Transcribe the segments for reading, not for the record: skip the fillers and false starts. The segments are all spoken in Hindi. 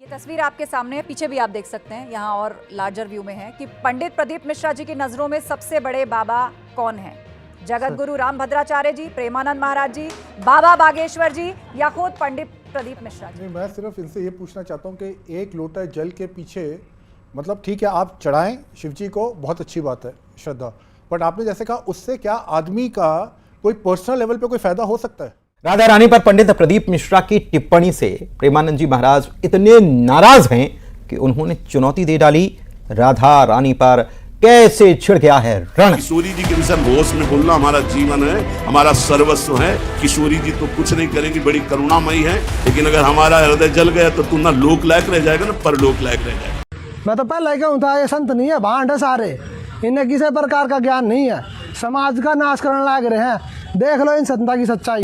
ये तस्वीर आपके सामने है, पीछे भी आप देख सकते हैं, यहाँ और लार्जर व्यू में है कि पंडित प्रदीप मिश्रा जी की नजरों में सबसे बड़े बाबा कौन हैं? जगत गुरु रामभद्राचार्य जी, प्रेमानंद महाराज जी, बाबा बागेश्वर जी या खुद पंडित प्रदीप मिश्रा जी? मैं सिर्फ इनसे ये पूछना चाहता हूँ कि एक लोटा जल के पीछे, मतलब ठीक है आप चढ़ाएं शिव जी को, बहुत अच्छी बात है श्रद्धा, बट आपने जैसे कहा उससे क्या आदमी का कोई पर्सनल लेवल पे कोई फायदा हो सकता है? राधा रानी पर पंडित प्रदीप मिश्रा की टिप्पणी से प्रेमानंद जी महाराज इतने नाराज हैं कि उन्होंने चुनौती दे डाली, राधा रानी पर कैसे छिड़ गया है रण। किशोरी जी के विषय होश में बोलना हमारा जीवन है, हमारा सर्वस्व है। किशोरी जी तो कुछ नहीं करेंगी, बड़ी करुणामयी है, लेकिन अगर हमारा हृदय जल गया तो तू ना लोक लायक रह जाएगा ना परलोक लायक रह जाएगा। मैं तो पहले कहूँ था, ये संत नहीं है, भांड है सारे, इन्हें किसी प्रकार का ज्ञान नहीं है, समाज का नाश करने लग रहे हैं। देख लो इन संता की सच्चाई।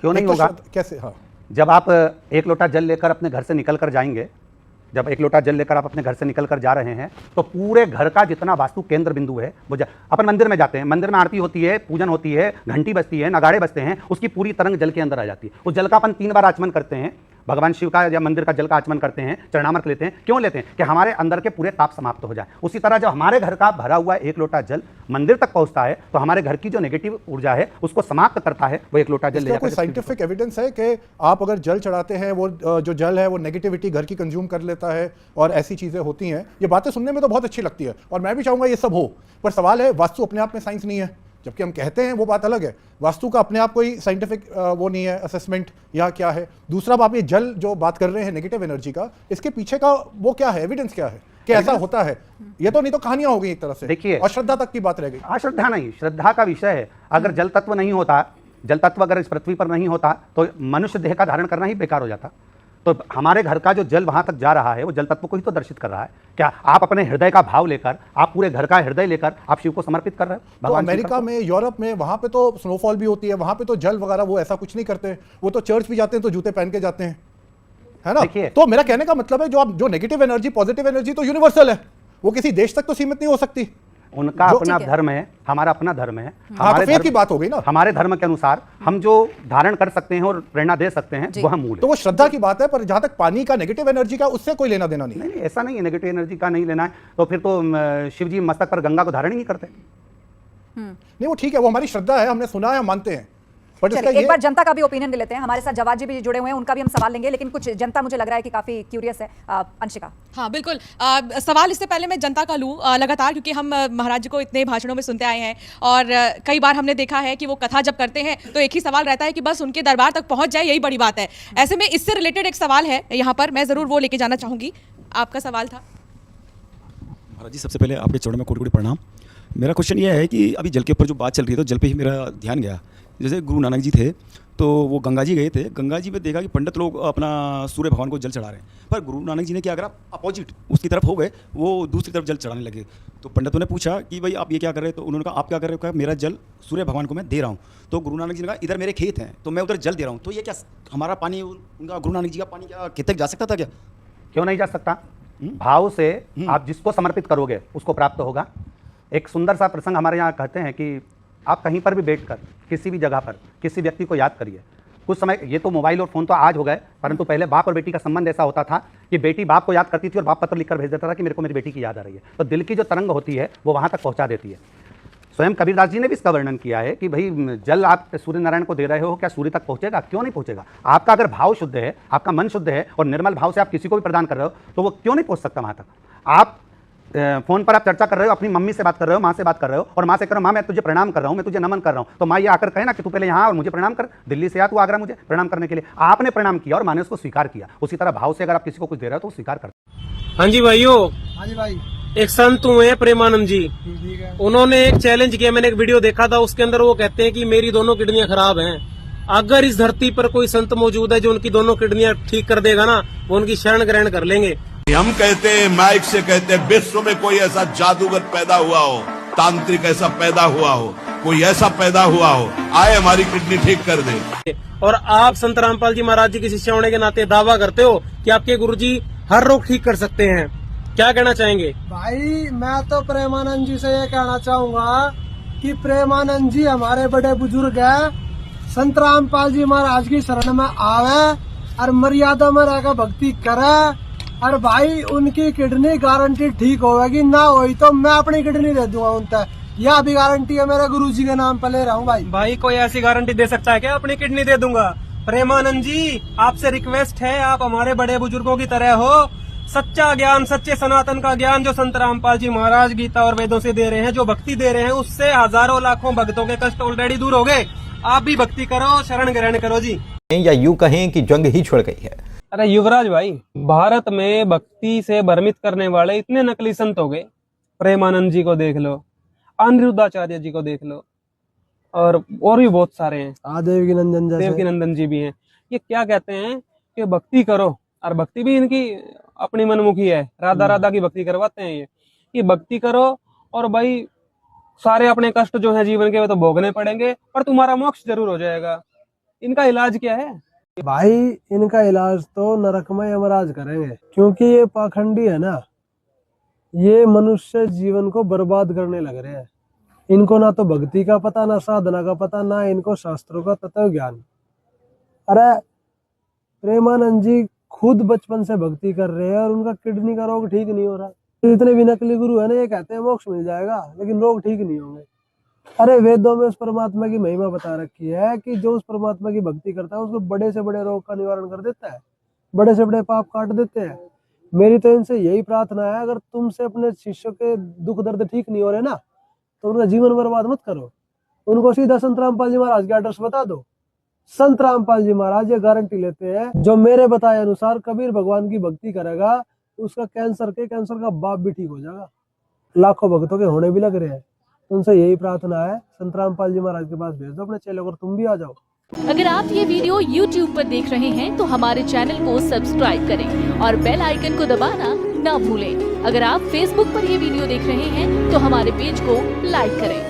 क्यों नहीं होगा? कैसे? हाँ, जब आप एक लोटा जल लेकर अपने घर से निकल कर जाएंगे, जब एक लोटा जल लेकर आप अपने घर से निकल कर जा रहे हैं, तो पूरे घर का जितना वास्तु केंद्र बिंदु है वो अपन मंदिर में जाते हैं, मंदिर में आरती होती है, पूजन होती है, घंटी बजती है, नगाड़े बजते हैं, उसकी पूरी तरंग जल के अंदर आ जाती है। उस जल का अपन 3 बार आचमन करते हैं, भगवान शिव का या मंदिर का जल का आचमन करते हैं, चरणामृत लेते हैं। क्यों लेते हैं? कि हमारे अंदर के पूरे ताप समाप्त हो जाए। उसी तरह जब हमारे घर का भरा हुआ एक लोटा जल मंदिर तक पहुंचता है तो हमारे घर की जो नेगेटिव ऊर्जा है उसको समाप्त करता है वो एक लोटा जल। इसका कोई साइंटिफिक एविडेंस है कि आप अगर जल चढ़ाते हैं वो जो जल है वो नेगेटिविटी घर की कंज्यूम कर लेता है और ऐसी चीजें होती हैं? ये बातें सुनने में तो बहुत अच्छी लगती है और मैं भी चाहूंगा ये सब हो, पर सवाल है वास्तु अपने आप में साइंस नहीं है, जबकि हम कहते हैं वो बात अलग है। वास्तु का अपने आप कोई साइंटिफिक वो नहीं है, असेसमेंट या क्या है। दूसरा आप ये जल जो बात कर रहे हैं नेगेटिव एनर्जी का, इसके पीछे का वो क्या है, एविडेंस क्या है कि ऐसा होता है? ये तो नहीं तो कहानियां हो गई एक तरह से, देखिए, और श्रद्धा तक की बात रह गई। अश्रद्धा नहीं, श्रद्धा का विषय है। अगर जल तत्व नहीं होता, जल तत्व अगर इस पृथ्वी पर नहीं होता तो मनुष्य देह का धारण करना ही बेकार हो जाता। तो हमारे घर का जो जल वहां तक जा रहा है वो जल तत्व को ही तो दर्शित कर रहा है। क्या आप अपने हृदय का भाव लेकर, आप पूरे घर का हृदय लेकर आप शिव को समर्पित कर रहे हो? तो अमेरिका में, यूरोप में, वहां पे तो स्नोफॉल भी होती है, वहां पे तो जल वगैरह वो ऐसा कुछ नहीं करते, वो तो चर्च भी जाते हैं तो जूते पहन के जाते हैं, है ना? तो मेरा कहने का मतलब है जो नेगेटिव एनर्जी, पॉजिटिव एनर्जी तो यूनिवर्सल है, वो किसी देश तक तो सीमित नहीं हो सकती। उनका अपना धर्म है, हमारा अपना धर्म है। हमारे धर्म की बात हो गई ना, हमारे धर्म के अनुसार हम जो धारण कर सकते हैं और प्रेरणा दे सकते हैं वह मूल है। तो वो श्रद्धा की बात है, पर जहां तक पानी का नेगेटिव एनर्जी का, उससे कोई लेना देना नहीं। नहीं, ऐसा नहीं है, नेगेटिव एनर्जी का नहीं लेना है तो फिर तो शिव जी मस्तक पर गंगा को धारण ही नहीं करते। नहीं, वो ठीक है, वो हमारी श्रद्धा है, हमने सुना है, हम मानते हैं। एक बार जनता का भी ओपिनियन ले लेते हैं। हमारे साथ जवाब जी भी जुड़े हुए हैं, उनका भी हम सवाल लेंगे, लेकिन कुछ जनता मुझे लग रहा है कि काफी क्यूरियस है। अंशिका। हाँ बिल्कुल, सवाल इससे पहले मैं जनता का लूँ लगातार, क्योंकि हम महाराज जी को इतने भाषणों में सुनते आए हैं और कई बार हमने देखा है कि वो कथा जब करते हैं तो एक ही सवाल रहता है कि बस उनके दरबार तक पहुंच जाए, यही बड़ी बात है। ऐसे में इससे रिलेटेड एक सवाल है यहाँ पर, मैं जरूर वो लेके जाना चाहूंगी। आपका सवाल था? महाराज जी, सबसे पहले आपके चरणों में कोटि कोटि प्रणाम। मेरा क्वेश्चन ये है कि अभी जल के ऊपर जो बात चल रही है तो जल पे ही मेरा ध्यान गया। जैसे गुरु नानक जी थे तो वो गंगा जी गए थे, गंगा जी में देखा कि पंडित लोग अपना सूर्य भगवान को जल चढ़ा रहे हैं, पर गुरु नानक जी ने क्या करा, अपोजिट उसकी तरफ हो गए, वो दूसरी तरफ जल चढ़ाने लगे। तो पंडितों ने पूछा कि भाई आप ये क्या कर रहे हैं? तो उन्होंने कहा आप क्या कर रहे हो? कहा मेरा जल सूर्य भगवान को मैं दे रहा हूँ। तो गुरु नानक जी ने कहा इधर मेरे खेत हैं तो मैं उधर जल दे रहा हूँ, तो ये क्या हमारा पानी, उनका गुरु नानक जी का पानी क्या खेत तक जा सकता था क्या? क्यों नहीं जा सकता? भाव से आप जिसको समर्पित करोगे उसको प्राप्त होगा। एक सुंदर सा प्रसंग हमारे यहाँ कहते हैं कि आप कहीं पर भी बैठकर किसी भी जगह पर किसी व्यक्ति को याद करिए। कुछ समय, ये तो मोबाइल और फोन तो आज हो गए, परंतु पहले बाप और बेटी का संबंध ऐसा होता था कि बेटी बाप को याद करती थी और बाप पत्र लिखकर भेज देता था कि मेरे को मेरी बेटी की याद आ रही है। तो दिल की जो तरंग होती है वो वहां तक पहुंचा देती है। स्वयं कबीरदास जी ने भी इसका वर्णन किया है कि भाई जल आप सूर्य नारायण को दे रहे हो, क्या सूर्य तक पहुंचेगा? क्यों नहीं पहुंचेगा? आपका अगर भाव शुद्ध है, आपका मन शुद्ध है और निर्मल भाव से आप किसी को भी प्रदान कर रहे हो तो वो क्यों नहीं पहुंच सकता वहां तक? आप फोन पर आप चर्चा कर रहे हो, अपनी मम्मी से बात कर रहे हो, माँ से बात कर रहे हो और माँ से कह रहे हो माँ मैं तुझे प्रणाम कर रहा हूँ, मैं तुझे नमन कर रहा हूँ, तो माँ ये आकर कहे ना कि तू पहले यहाँ और मुझे प्रणाम कर, दिल्ली से आ तू आगरा मुझे प्रणाम करने के लिए। आपने प्रणाम किया और माँ ने उसको स्वीकार किया। उसी तरह भाव से अगर आप किसी को कुछ दे रहे हो तो स्वीकार करते। हाँ जी भाइयों, हाँ जी भाई। एक संत हुए प्रेमानंद जी, उन्होंने एक चैलेंज किया, मैंने एक वीडियो देखा था, उसके अंदर वो कहते हैं कि मेरी दोनों किडनियां खराब हैं, अगर इस धरती पर कोई संत मौजूद है जो उनकी दोनों किडनियां ठीक कर देगा ना, वो उनकी शरण ग्रहण कर लेंगे। हम कहते हैं, माइक से कहते हैं, विश्व में कोई ऐसा जादूगर पैदा हुआ हो, तांत्रिक ऐसा पैदा हुआ हो कोई ऐसा पैदा हुआ हो, आए हमारी किडनी ठीक कर दे। और आप संत रामपाल जी महाराज जी की शिष्य होने के नाते दावा करते हो कि आपके गुरुजी हर रोग ठीक कर सकते हैं, क्या कहना चाहेंगे? भाई मैं तो प्रेमानंद जी से ये कहना चाहूंगा कि प्रेमानंद जी हमारे बड़े बुजुर्ग हैं, संत रामपाल जी महाराज की शरण में आवे और मर्यादा में रहकर भक्ति करे। और भाई उनकी किडनी गारंटी ठीक होगी, ना होई तो मैं अपनी किडनी दे दूंगा उनका, यह भी गारंटी है मेरे गुरुजी के नाम पर ले रहा हूँ। भाई कोई ऐसी गारंटी दे सकता है क्या अपनी किडनी दे दूंगा? प्रेमानंद जी आपसे रिक्वेस्ट है, आप हमारे बड़े बुजुर्गों की तरह हो, सच्चा ज्ञान, सच्चे सनातन का ज्ञान जो संत रामपाल जी महाराज गीता और वेदों से दे रहे हैं, जो भक्ति दे रहे हैं, उससे हजारों लाखों भक्तों के कष्ट ऑलरेडी दूर हो गए। आप भी भक्ति करो, शरण ग्रहण करो जी। या यूं कहें कि जंग ही छिड़ गई है। अरे युवराज भाई, भारत में भक्ति से भ्रमित करने वाले इतने नकली संत हो गए। प्रेमानंद जी को देख लो, अनिरुद्धाचार्य जी को देख लो, और भी बहुत सारे हैं, देवकीनंदन जी भी हैं। ये क्या कहते हैं कि भक्ति करो, और भक्ति भी इनकी अपनी मनमुखी है, राधा राधा की भक्ति करवाते हैं ये भक्ति करो और भाई सारे अपने कष्ट जो है जीवन के वो तो भोगने पड़ेंगे, पर तुम्हारा मोक्ष जरूर हो जाएगा। इनका इलाज क्या है? भाई इनका इलाज तो नरक में यमराज करेंगे, क्योंकि ये पाखंडी है ना, ये मनुष्य जीवन को बर्बाद करने लग रहे हैं। इनको ना तो भक्ति का पता, ना साधना का पता, ना इनको शास्त्रों का तत्व ज्ञान। अरे प्रेमानंद जी खुद बचपन से भक्ति कर रहे हैं और उनका किडनी का रोग ठीक नहीं हो रहा। इतने भी नकली गुरु है ना, ये कहते हैं मोक्ष मिल जाएगा, लेकिन रोग ठीक नहीं होंगे। अरे वेदों में उस परमात्मा की महिमा बता रखी है कि जो उस परमात्मा की भक्ति करता है उसको बड़े से बड़े रोग का निवारण कर देता है, बड़े से बड़े पाप काट देते हैं। मेरी तो इनसे यही प्रार्थना है, अगर तुमसे अपने शिष्यों के दुख दर्द ठीक नहीं हो रहे ना, तो उनका जीवन बर्बाद मत करो, उनको सीधा संत रामपाल जी महाराज के एड्रेस बता दो। संत रामपाल जी महाराज ये गारंटी लेते हैं, जो मेरे बताए अनुसार कबीर भगवान की भक्ति करेगा उसका कैंसर का बाप भी ठीक हो जाएगा। लाखों भक्तों के होने भी लग रहे हैं। उनसे यही प्रार्थना है, संत रामपाल जी महाराज के पास भेज दो अपने चेलों को, तुम भी आ जाओ। अगर आप ये वीडियो YouTube पर देख रहे हैं तो हमारे चैनल को सब्सक्राइब करें और बेल आइकन को दबाना ना भूलें। अगर आप Facebook पर ये वीडियो देख रहे हैं तो हमारे पेज को लाइक करें।